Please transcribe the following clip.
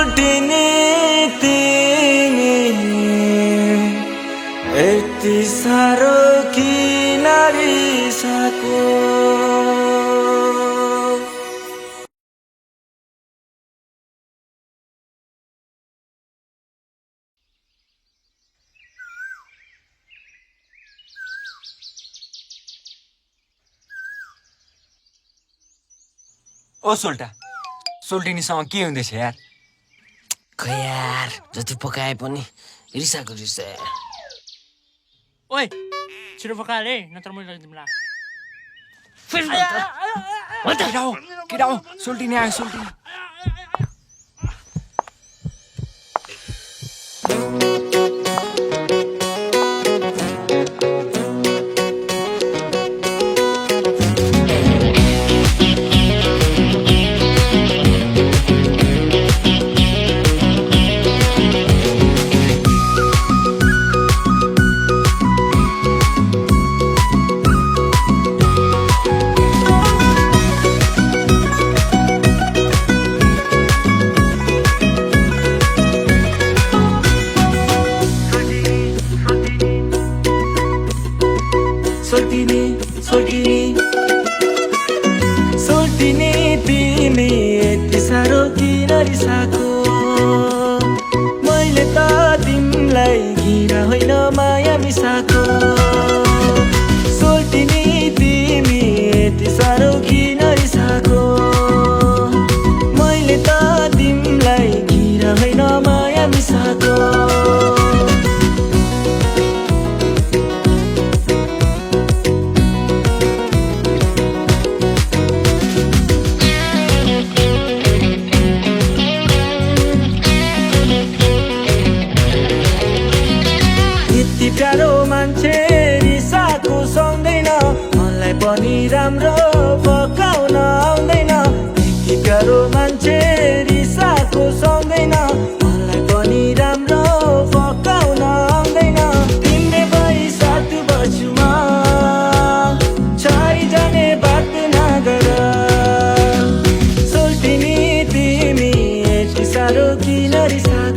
सोल्टिनी तिमी यति साह्रो किन रिसाको? ओ सोल्टा, सोल्टिनीसँग के हुँदैछ यार? खै यार, जति पकाए पनि रिसाको रिसा। ओइ छिटो पकाले नत्र मैले तिमीलाई केटा हो, सोल्टिनी आयो, सोल्टिनी। सोल्टिनी सोल्टिनी सोल्टिनी तिमी यति साह्रो किन रिसाको? मैले त तिमीलाई घिरा होइन माया मिसाको। सोल्टिनी तिमी यति साह्रो किन रिसाको? मैले त तिमीलाई घिरा होइन माया मिसाको। प्यारो मान्छे रिसाको सक्दैन, मलाई पनि राम्रो पकाउन आउँदैन। यति प्यारो मान्छे रिसाको सक्दैन, मलाई पनि राम्रो पकाउन आउँदैन। तिमीले भइसात बजुमा छाइ जाने बात नगर। सोल्टिनी तिमी यति साह्रो किन रिसा?